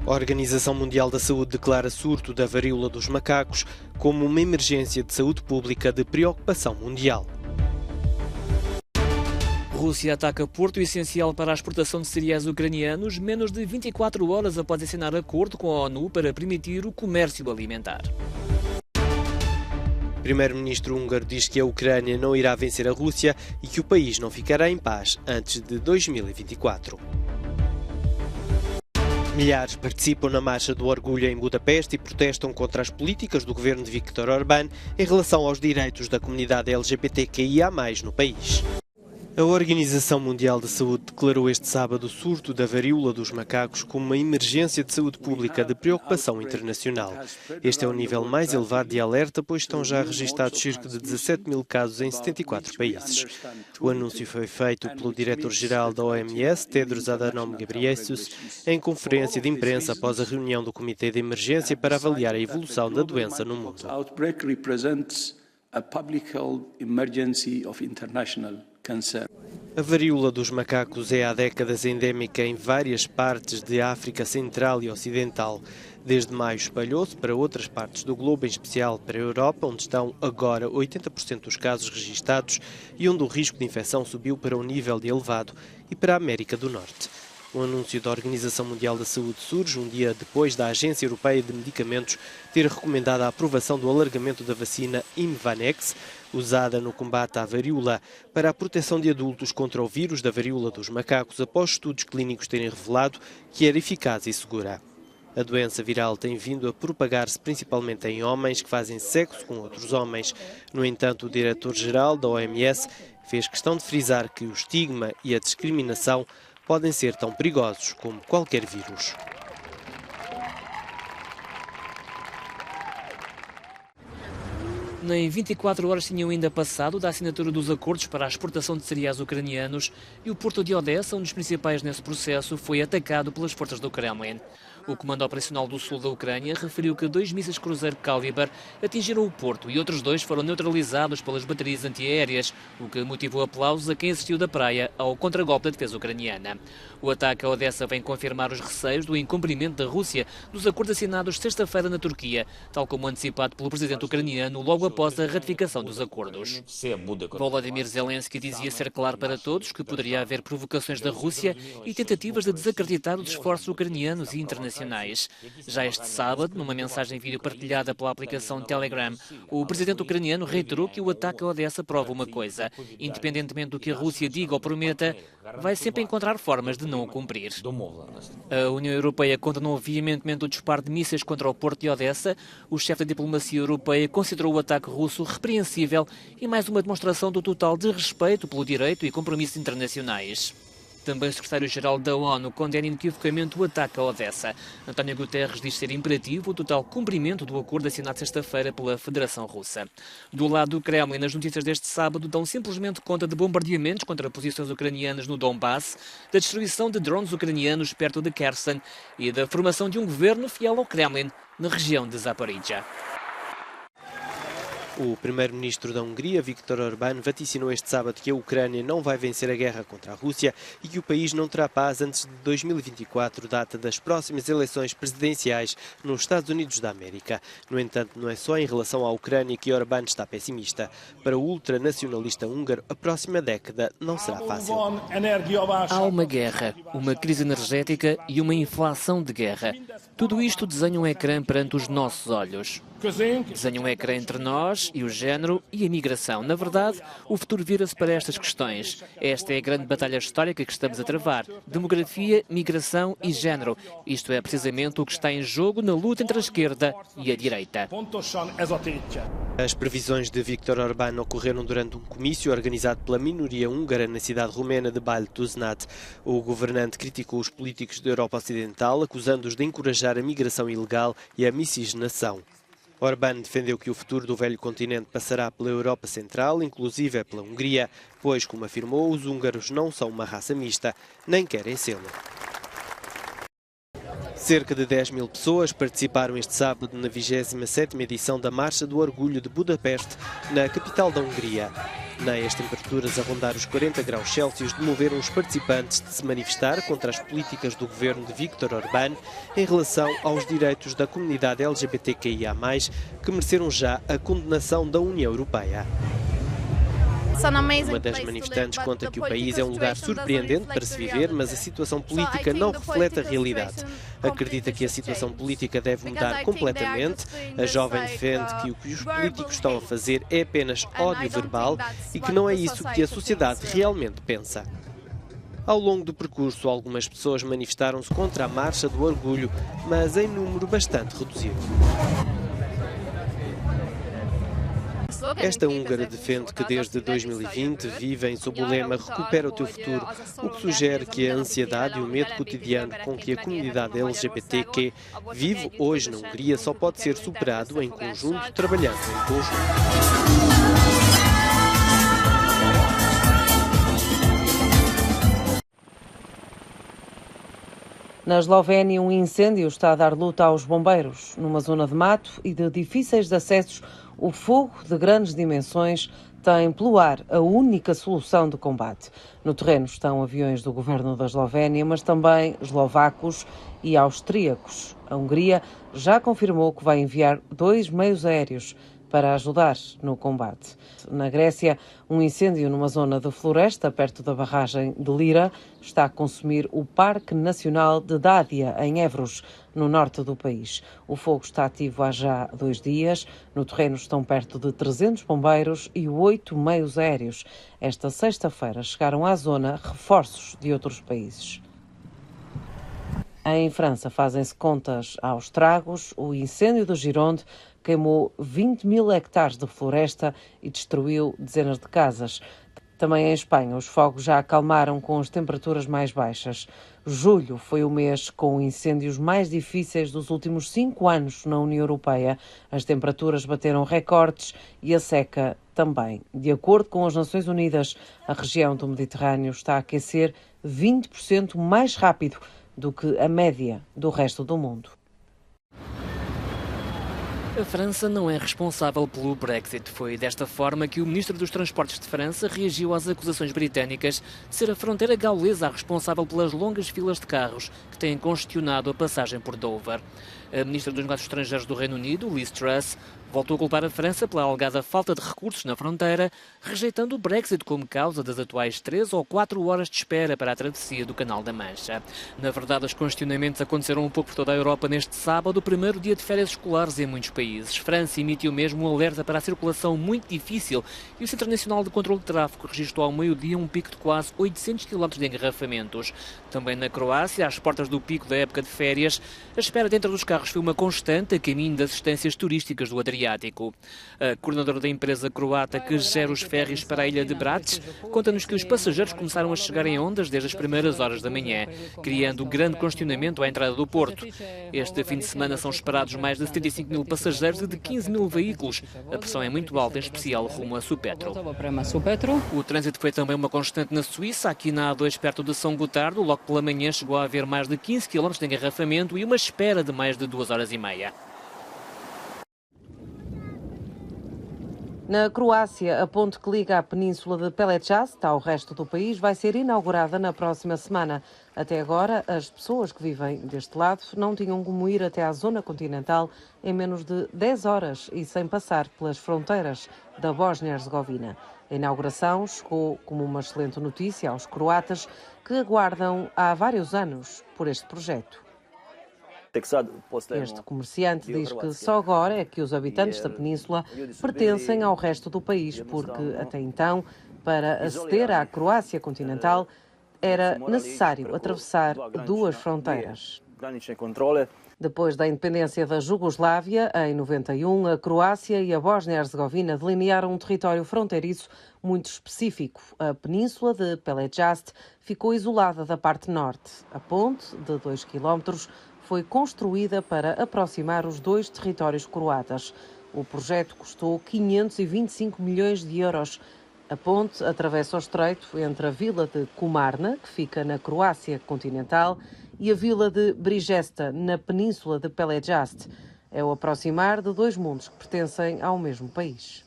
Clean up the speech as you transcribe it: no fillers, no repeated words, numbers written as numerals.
A Organização Mundial da Saúde declara surto da varíola dos macacos como uma emergência de saúde pública de preocupação mundial. Rússia ataca porto essencial para a exportação de cereais ucranianos menos de 24 horas após assinar acordo com a ONU para permitir o comércio alimentar. O primeiro-ministro húngaro diz que a Ucrânia não irá vencer a Rússia e que o país não ficará em paz antes de 2024. Milhares participam na Marcha do Orgulho em Budapeste e protestam contra as políticas do governo de Viktor Orbán em relação aos direitos da comunidade LGBTQIA+ no país. A Organização Mundial da Saúde declarou este sábado o surto da varíola dos macacos como uma emergência de saúde pública de preocupação internacional. Este é o nível mais elevado de alerta, pois estão já registados cerca de 17 mil casos em 74 países. O anúncio foi feito pelo diretor-geral da OMS, Tedros Adhanom Ghebreyesus, em conferência de imprensa após a reunião do Comitê de Emergência para avaliar a evolução da doença no mundo. A varíola dos macacos é há décadas endémica em várias partes de África Central e Ocidental. Desde maio espalhou-se para outras partes do globo, em especial para a Europa, onde estão agora 80% dos casos registados e onde o risco de infecção subiu para um nível de elevado, e para a América do Norte. O anúncio da Organização Mundial da Saúde surge um dia depois da Agência Europeia de Medicamentos ter recomendado a aprovação do alargamento da vacina Imvanex, usada no combate à varíola, para a proteção de adultos contra o vírus da varíola dos macacos, após estudos clínicos terem revelado que era eficaz e segura. A doença viral tem vindo a propagar-se principalmente em homens que fazem sexo com outros homens. No entanto, o diretor-geral da OMS fez questão de frisar que o estigma e a discriminação podem ser tão perigosos como qualquer vírus. Nem 24 horas tinham ainda passado da assinatura dos acordos para a exportação de cereais ucranianos e o porto de Odessa, um dos principais nesse processo, foi atacado pelas forças do Kremlin. O Comando Operacional do Sul da Ucrânia referiu que 2 mísseis cruzeiro Caliber atingiram o porto e outros 2 foram neutralizados pelas baterias antiaéreas, o que motivou aplausos a quem assistiu da praia ao contragolpe da defesa ucraniana. O ataque a Odessa vem confirmar os receios do incumprimento da Rússia dos acordos assinados sexta-feira na Turquia, tal como antecipado pelo presidente ucraniano logo após a ratificação dos acordos. Volodymyr Zelensky dizia ser claro para todos que poderia haver provocações da Rússia e tentativas de desacreditar os esforços ucranianos e internacionais. Já este sábado, numa mensagem vídeo partilhada pela aplicação Telegram, o presidente ucraniano reiterou que o ataque a Odessa prova uma coisa: independentemente do que a Rússia diga ou prometa, vai sempre encontrar formas de não o cumprir. A União Europeia condenou veementemente o disparo de mísseis contra o porto de Odessa. O chefe da diplomacia europeia considerou o ataque russo repreensível e mais uma demonstração do total desrespeito pelo direito e compromissos internacionais. Também o secretário-geral da ONU condena inequivocamente o ataque a Odessa. António Guterres diz ser imperativo o total cumprimento do acordo assinado sexta-feira pela Federação Russa. Do lado do Kremlin, as notícias deste sábado dão simplesmente conta de bombardeamentos contra posições ucranianas no Donbass, da destruição de drones ucranianos perto de Kherson e da formação de um governo fiel ao Kremlin na região de Zaporizhia. O primeiro-ministro da Hungria, Viktor Orbán, vaticinou este sábado que a Ucrânia não vai vencer a guerra contra a Rússia e que o país não terá paz antes de 2024, data das próximas eleições presidenciais nos Estados Unidos da América. No entanto, não é só em relação à Ucrânia que Orbán está pessimista. Para o ultranacionalista húngaro, a próxima década não será fácil. Há uma guerra, uma crise energética e uma inflação de guerra. Tudo isto desenha um ecrã perante os nossos olhos. Desenha um ecrã entre nós e o género e a migração. Na verdade, o futuro vira-se para estas questões. Esta é a grande batalha histórica que estamos a travar. Demografia, migração e género. Isto é precisamente o que está em jogo na luta entre a esquerda e a direita. As previsões de Viktor Orbán ocorreram durante um comício organizado pela minoria húngara na cidade romena de Bal-Tuznad. O governante criticou os políticos da Europa Ocidental, acusando-os de encorajar a migração ilegal e a miscigenação. Orbán defendeu que o futuro do velho continente passará pela Europa Central, inclusive pela Hungria, pois, como afirmou, os húngaros não são uma raça mista, nem querem sê-lo. Cerca de 10 mil pessoas participaram este sábado na 27ª edição da Marcha do Orgulho de Budapeste, na capital da Hungria. Nem as temperaturas temperaturas a rondar os 40 graus Celsius demoveram os participantes de se manifestar contra as políticas do governo de Viktor Orbán em relação aos direitos da comunidade LGBTQIA+, que mereceram já a condenação da União Europeia. Uma das manifestantes conta que o país é um lugar surpreendente para se viver, mas a situação política não reflete a realidade. Acredita que a situação política deve mudar completamente. A jovem defende que o que os políticos estão a fazer é apenas ódio verbal e que não é isso que a sociedade realmente pensa. Ao longo do percurso, algumas pessoas manifestaram-se contra a Marcha do Orgulho, mas em número bastante reduzido. Esta húngara defende que desde 2020 vivem sob o lema Recupera o teu futuro, o que sugere que a ansiedade e o medo cotidiano com que a comunidade LGBTQ vive hoje na Hungria só pode ser superado em conjunto, trabalhando em conjunto. Na Eslovénia, um incêndio está a dar luta aos bombeiros. Numa zona de mato e de difíceis de acessos, o fogo de grandes dimensões tem pelo ar a única solução de combate. No terreno estão aviões do governo da Eslovénia, mas também eslovacos e austríacos. A Hungria já confirmou que vai enviar 2 meios aéreos para ajudar no combate. Na Grécia, um incêndio numa zona de floresta, perto da barragem de Lira, está a consumir o Parque Nacional de Dádia, em Évros, no norte do país. O fogo está ativo há já 2 dias. No terreno estão perto de 300 bombeiros e 8 meios aéreos. Esta sexta-feira chegaram à zona reforços de outros países. Em França, fazem-se contas aos estragos. O incêndio do Gironde queimou 20 mil hectares de floresta e destruiu dezenas de casas. Também em Espanha, os fogos já acalmaram com as temperaturas mais baixas. Julho foi o mês com incêndios mais difíceis dos últimos 5 anos na União Europeia. As temperaturas bateram recordes e a seca também. De acordo com as Nações Unidas, a região do Mediterrâneo está a aquecer 20% mais rápido do que a média do resto do mundo. A França não é responsável pelo Brexit. Foi desta forma que o ministro dos Transportes de França reagiu às acusações britânicas de ser a fronteira gaulesa responsável pelas longas filas de carros que têm congestionado a passagem por Dover. A ministra dos Negócios Estrangeiros do Reino Unido, Liz Truss, voltou a culpar a França pela alegada falta de recursos na fronteira, rejeitando o Brexit como causa das atuais 3 ou 4 horas de espera para a travessia do Canal da Mancha. Na verdade, os congestionamentos aconteceram um pouco por toda a Europa neste sábado, o primeiro dia de férias escolares em muitos países. França emitiu mesmo um alerta para a circulação muito difícil e o Centro Nacional de Controlo de Tráfego registrou ao meio-dia um pico de quase 800 km de engarrafamentos. Também na Croácia, às portas do pico da época de férias, a espera dentro dos carros foi uma constante a caminho das assistências turísticas do Adriático. A coordenadora da empresa croata que gera os ferries para a ilha de Brač conta-nos que os passageiros começaram a chegar em ondas desde as primeiras horas da manhã, criando grande congestionamento à entrada do porto. Este fim de semana são esperados mais de 75 mil passageiros e de 15 mil veículos. A pressão é muito alta, em especial rumo a Supetro. O trânsito foi também uma constante na Suíça. Aqui na A2, perto de São Gotardo, logo pela manhã chegou a haver mais de 15 km de engarrafamento e uma espera de mais de 2 horas e meia. Na Croácia, a ponte que liga a península de Pelješac ao resto do país vai ser inaugurada na próxima semana. Até agora, as pessoas que vivem deste lado não tinham como ir até à zona continental em menos de 10 horas e sem passar pelas fronteiras da Bósnia-Herzegovina. A inauguração chegou como uma excelente notícia aos croatas que aguardam há vários anos por este projeto. Este comerciante diz que só agora é que os habitantes da península pertencem ao resto do país, porque até então, para aceder à Croácia continental, era necessário atravessar 2 fronteiras. Depois da independência da Jugoslávia, em 91, a Croácia e a Bósnia-Herzegovina delinearam um território fronteiriço muito específico. A península de Pelješac ficou isolada da parte norte. A ponte, de 2 quilómetros, foi construída para aproximar os 2 territórios croatas. O projeto custou 525 milhões de euros. A ponte atravessa o estreito entre a vila de Kumarna, que fica na Croácia continental, e a vila de Brijesta, na península de Pelješac. É o aproximar de 2 mundos que pertencem ao mesmo país.